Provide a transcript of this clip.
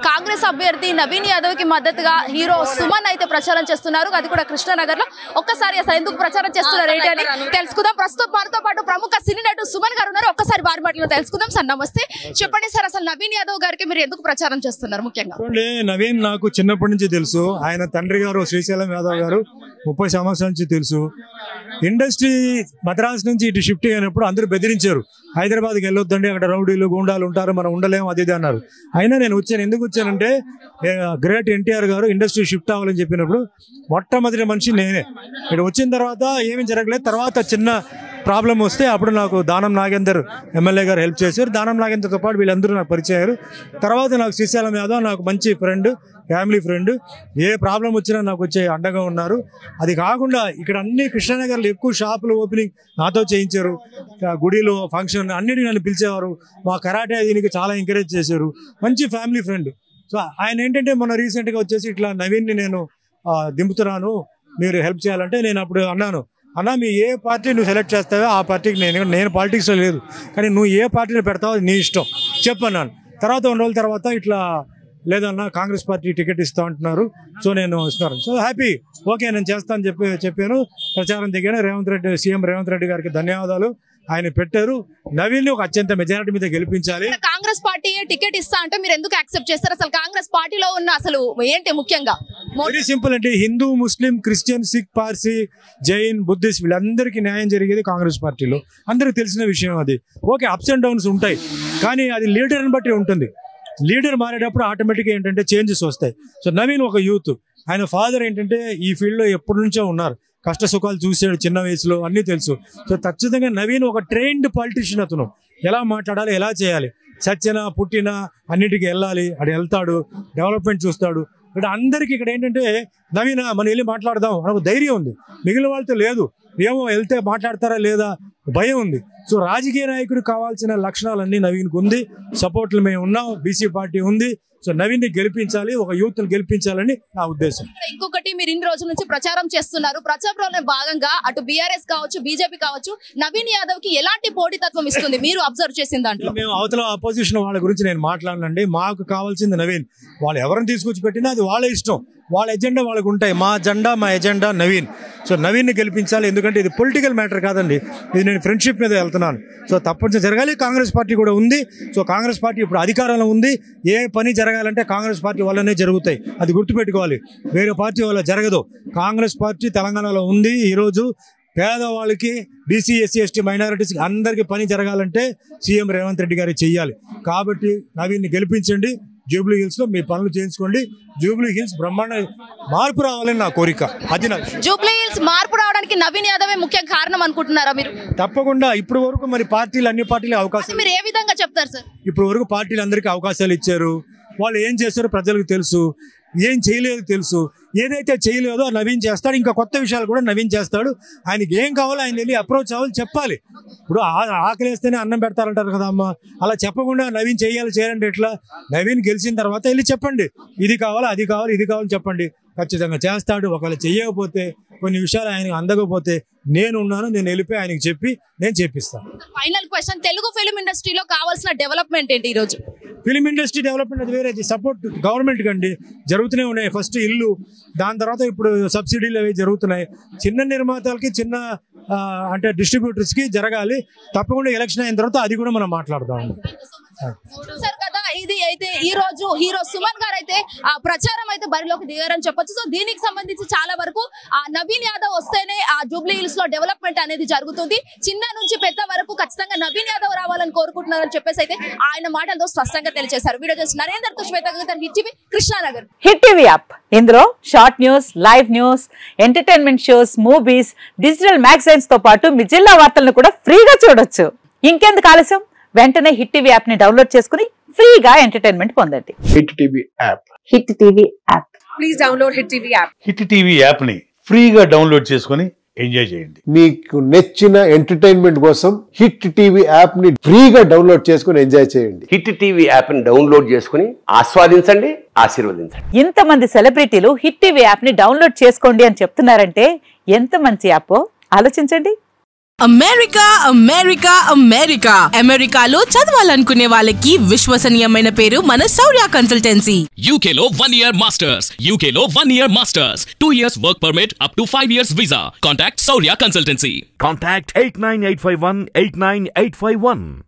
కాంగ్రెస్ అభ్యర్థి నవీన్ యాదవ్ కి మద్దతుగా హీరో సుమన్ అయితే ప్రచారం చేస్తున్నారు. అది కూడా కృష్ణానగర్ లో. ఒక్కసారి అసలు ఎందుకు ప్రచారం చేస్తున్నారు ఏంటి అని తెలుసుకుందాం. ప్రస్తుతం మనతో పాటు ప్రముఖ సినీ నటుడు సుమన్ గారు ఉన్నారు. ఒక్కసారి వారి మాటలో తెలుసుకుందాం. సార్ నమస్తే, చెప్పండి సార్, అసలు నవీన్ యాదవ్ గారికి మీరు ఎందుకు ప్రచారం చేస్తున్నారు? ముఖ్యంగా నవీన్ నాకు చిన్నప్పటి నుంచి తెలుసు. ఆయన తండ్రి గారు శ్రీశైలం యాదవ్ గారు 30 సంవత్సరాల నుంచి తెలుసు. ఇండస్ట్రీ మద్రాస్ నుంచి ఇటు షిఫ్ట్ అయినప్పుడు అందరూ బెదిరించారు, హైదరాబాద్కి వెళ్ళొద్దండి, అక్కడ రౌడీలు గుండాలు ఉంటారు, మనం ఉండలేము, అది ఇది అన్నారు. అయినా నేను వచ్చాను. ఎందుకు వచ్చానంటే గ్రేట్ ఎన్టీఆర్ గారు ఇండస్ట్రీ షిఫ్ట్ అవ్వాలని చెప్పినప్పుడు మొట్టమొదటి మనిషి నేనే. ఇక్కడ వచ్చిన తర్వాత ఏమీ జరగలేదు. తర్వాత చిన్న ప్రాబ్లం వస్తే అప్పుడు నాకు దానం నాగేందర్ ఎమ్మెల్యే గారు హెల్ప్ చేశారు. దానం నాగేందర్తో పాటు వీళ్ళందరూ నాకు పరిచయారు. తర్వాత నాకు శ్రీశైలం యాదవ్ నాకు మంచి ఫ్రెండ్, ఫ్యామిలీ ఫ్రెండ్. ఏ ప్రాబ్లం వచ్చినా నాకు వచ్చే అండగా ఉన్నారు. అది కాకుండా ఇక్కడ అన్ని కృష్ణానగర్లో ఎక్కువ షాపులు ఓపెనింగ్ నాతో చేయించారు. గుడిలో ఫంక్షన్ అన్నిటికీ నన్ను పిలిచేవారు. మా కరాటే దీనికి చాలా ఎంకరేజ్ చేశారు. మంచి ఫ్యామిలీ ఫ్రెండ్. సో ఆయన ఏంటంటే మొన్న రీసెంట్గా వచ్చేసి ఇట్లా నవీన్ని నేను దింపుతున్నాను, మీరు హెల్ప్ చేయాలంటే నేను అప్పుడు అన్నాను, అన్నా మీ ఏ పార్టీ నువ్వు సెలెక్ట్ చేస్తావో ఆ పార్టీకి నేను పాలిటిక్స్లో లేదు, కానీ నువ్వు ఏ పార్టీని పెడతావో నీ ఇష్టం చెప్పన్నాను. తర్వాత 2 రోజుల తర్వాత ఇట్లా లేదన్నా కాంగ్రెస్ పార్టీ టికెట్ ఇస్తా అంటున్నారు, సో నేను ఇస్తున్నాను. సో హ్యాపీ, ఓకే నేను చేస్తాను చెప్పాను. ప్రచారం దిగాను. సీఎం రేవంత్ రెడ్డి గారికి ధన్యవాదాలు. ఆయన పెట్టారు. నవీన్ ఒక అత్యంత మెజారిటీ మీద గెలిపించాలి. కాంగ్రెస్ పార్టీ టికెట్ ఇస్తా అంటే మీరు ఎందుకు యాక్సెప్ట్ చేస్తారు? అసలు కాంగ్రెస్ పార్టీలో ఉన్న అసలు ఏంటి ముఖ్యంగా? వెరీ సింపుల్ అండి. Hindu, Muslim, Christian, Sikh, Parsi, Jain, Buddhist వీళ్ళందరికీ న్యాయం జరిగేది కాంగ్రెస్ పార్టీలో. అందరికి తెలిసిన విషయం అది. ఓకే అప్స్ అండ్ డౌన్స్ ఉంటాయి, కానీ అది లీడర్ని బట్టి ఉంటుంది. లీడర్ మారేటప్పుడు ఆటోమేటిక్గా ఏంటంటే చేంజెస్ వస్తాయి. సో నవీన్ ఒక యూత్. ఆయన ఫాదర్ ఏంటంటే ఈ ఫీల్డ్లో ఎప్పటి నుంచో ఉన్నారు. కష్ట సుఖాలు చూసాడు చిన్న వయసులో, అన్నీ తెలుసు. సో ఖచ్చితంగా నవీన్ ఒక ట్రైన్డ్ పాలిటిషియన్. అతను ఎలా మాట్లాడాలి, ఎలా చేయాలి, సత్యన పుట్టిన అన్నిటికీ వెళ్ళాలి, అటు వెళ్తాడు, డెవలప్మెంట్ చూస్తాడు. ఇక్కడ అందరికీ ఇక్కడ ఏంటంటే నవీన్ మనం వెళ్ళి మాట్లాడదాం మనకు ధైర్యం ఉంది, మిగిలిన వాళ్ళతో లేదు. ఏమో వెళ్తే మాట్లాడతారా లేదా భయం ఉంది. సో రాజకీయ నాయకుడు కావాల్సిన లక్షణాలన్నీ నవీన్కి ఉంది. సపోర్ట్లు మేము ఉన్నాం, బీసీ పార్టీ ఉంది. సో నవీన్ని గెలిపించాలి, ఒక యూత్ గెలిపించాలని నా ఉద్దేశం. ఇంకొకటి, మీరు ఇన్ని రోజుల నుంచి ప్రచారం చేస్తున్నారు. ప్రచారంలో భాగంగా అటు బీఆర్ఎస్ కావచ్చు, బీజేపీ కావచ్చు, నవీన్ యాదవ్ కి ఎలాంటి పోటీతత్వం ఇస్తుంది మీరు అబ్జర్వ్ చేసిన దాంట్లో? మేము అవతల అపోజిషన్ వాళ్ళ గురించి నేను మాట్లాడనండి. మాకు కావాల్సింది నవీన్. వాళ్ళు ఎవరిని తీసుకొచ్చి పెట్టినా అది వాళ్ళ ఇష్టం, వాళ్ళ ఎజెండా వాళ్ళకు ఉంటాయి. మా ఎజెండా నవీన్. సో నవీన్ని గెలిపించాలి. ఎందుకంటే ఇది పొలిటికల్ మ్యాటర్ కాదండి, ఇది నేను ఫ్రెండ్షిప్ మీద వెళ్తున్నాను. సో తప్పనిసరి జరగాలి. కాంగ్రెస్ పార్టీ కూడా ఉంది. సో కాంగ్రెస్ పార్టీ ఇప్పుడు అధికారంలో ఉంది. ఏ పని జరగాలంటే కాంగ్రెస్ పార్టీ వల్లనే జరుగుతాయి, అది గుర్తుపెట్టుకోవాలి. వేరే పార్టీ వల్ల జరగదు. కాంగ్రెస్ పార్టీ తెలంగాణలో ఉంది. ఈరోజు పేదవాళ్ళకి, బీసీ, ఎస్సీ, ఎస్టీ, మైనారిటీస్కి అందరికీ పని జరగాలంటే సీఎం రేవంత్ రెడ్డి గారు చెయ్యాలి. కాబట్టి నవీన్ని గెలిపించండి. జూబ్లీ హిల్స్ లో మీ పనులు చేయించుకోండి. జూబ్లీ హిల్స్ బ్రహ్మాండ మార్పు రావాలని నా కోరిక. అది నా జూబ్లీ హిల్స్ మార్పు రావడానికి నవీన్ యాదవే ముఖ్య కారణం అనుకుంటున్నారా మీరు? తప్పకుండా. ఇప్పుడు వరకు మరి అన్ని పార్టీలు అవకాశం మీరు ఏ విధంగా చెప్తారు సార్? ఇప్పుడు వరకు పార్టీలు అందరికీ అవకాశాలు ఇచ్చారు. వాళ్ళు ఏం చేస్తారో ప్రజలకు తెలుసు, ఏం చేయలేదు తెలుసు. ఏదైతే చేయలేదో నవీన్ చేస్తాడు. ఇంకా కొత్త విషయాలు కూడా నవీన్ చేస్తాడు. ఆయనకి ఏం కావాలో ఆయన వెళ్ళి అప్రోచ్ అవ్వాలి, చెప్పాలి. ఇప్పుడు ఆకలిస్తేనే అన్నం పెడతారంటారు కదా అమ్మ, అలా చెప్పకుండా నవీన్ చేయాలంటే ఎట్లా? నవీన్ గెలిచిన తర్వాత వెళ్ళి చెప్పండి, ఇది కావాలి, అది కావాలి, ఇది కావాలి చెప్పండి. ఖచ్చితంగా చేస్తాడు. ఒకవేళ చేయకపోతే, కొన్ని విషయాలు ఆయనకు అందకపోతే నేను ఉన్నాను, నేను వెళ్ళిపోయి ఆయనకి చెప్పి నేను చేపిస్తాను. ఫైనల్ క్వశ్చన్, తెలుగు ఫిల్మ్ ఇండస్ట్రీలో కావాల్సిన డెవలప్మెంట్ ఏంటి ఈరోజు? ఫిలిం ఇండస్ట్రీ డెవలప్మెంట్ అది వేరే, సపోర్ట్ గవర్నమెంట్ కండి జరుగుతూనే ఉన్నాయి. ఫస్ట్ ఇల్లు, దాని తర్వాత ఇప్పుడు సబ్సిడీలు అవి జరుగుతున్నాయి. చిన్న నిర్మాతలకి, చిన్న అంటే డిస్ట్రిబ్యూటర్స్కి జరగాలి. తప్పకుండా ఎలక్షన్ అయిన తర్వాత అది కూడా మనం మాట్లాడదాం. సార్ కదా, ఇది అయితే ఈ రోజు హీరో సుమన్ గారు అయితే ఆ ప్రచారం అయితే బరిలోకి దిగారని చెప్పొచ్చు. సో దీనికి సంబంధించి చాలా వరకు ఆ నవీన్ యాదవ్ వస్తేనే ఆ జూబ్లీ హిల్స్ లో డెవలప్మెంట్ అనేది జరుగుతుంది. చిన్న నుంచి పెద్ద వరకు ఖచ్చితంగా నవీన్ యాదవ్ రావాలని కోరుకుంటున్నారని చెప్పేసి అయితే ఆయన మాటలతో స్పష్టంగా తెలియజేశారు. వీడియో చేసి నరేందర్ తో Swetha hit TV, Krishnanagar. Hit TV app, ఇందులో short news, live news, entertainment shows, movies, digital magazines తో పాటు మీ జిల్లా వార్తలను కూడా ఫ్రీగా చూడొచ్చు. ఇంకెందుకు ఆలస్యం, వెంటనే హిట్ టీవీ యాప్ ని డౌన్లోడ్ చేసుకుని ఫ్రీగా ఎంటర్టైన్మెంట్ పొందండి. Hit TV app. Hit TV app. Please download hit TV app. Hit TV app ని ఫ్రీగా డౌన్లోడ్ చేసుకుని ఎంజాయ్ చేయండి. మీకు నచ్చిన ఎంటర్టైన్మెంట్ కోసం హిట్ టీవీ యాప్ ని ఫ్రీగా డౌన్లోడ్ చేసుకుని ఎంజాయ్ చేయండి. హిట్ టీవీ యాప్ ని డౌన్లోడ్ చేసుకుని ఆస్వాదించండి, ఆశీర్వదించండి. ఇంతమంది సెలబ్రిటీలు హిట్ టీవీ యాప్ ని డౌన్లోడ్ చేసుకోండి అని చెప్తున్నారంటే ఎంత మంచి యాప్ ఆలోచించండి. అమెరికా అమెరికా అమెరికా అమెరికాలో చదవాలనుకునే వాళ్ళకి విశ్వసనీయమైన పేరు మన శౌర్య కన్సల్టెన్సీ. UK లో 1 year masters, UK లో 1 year masters, 2 years work permit up to 5 years visa. Contact Saurya Consultancy. Contact 89851 89851.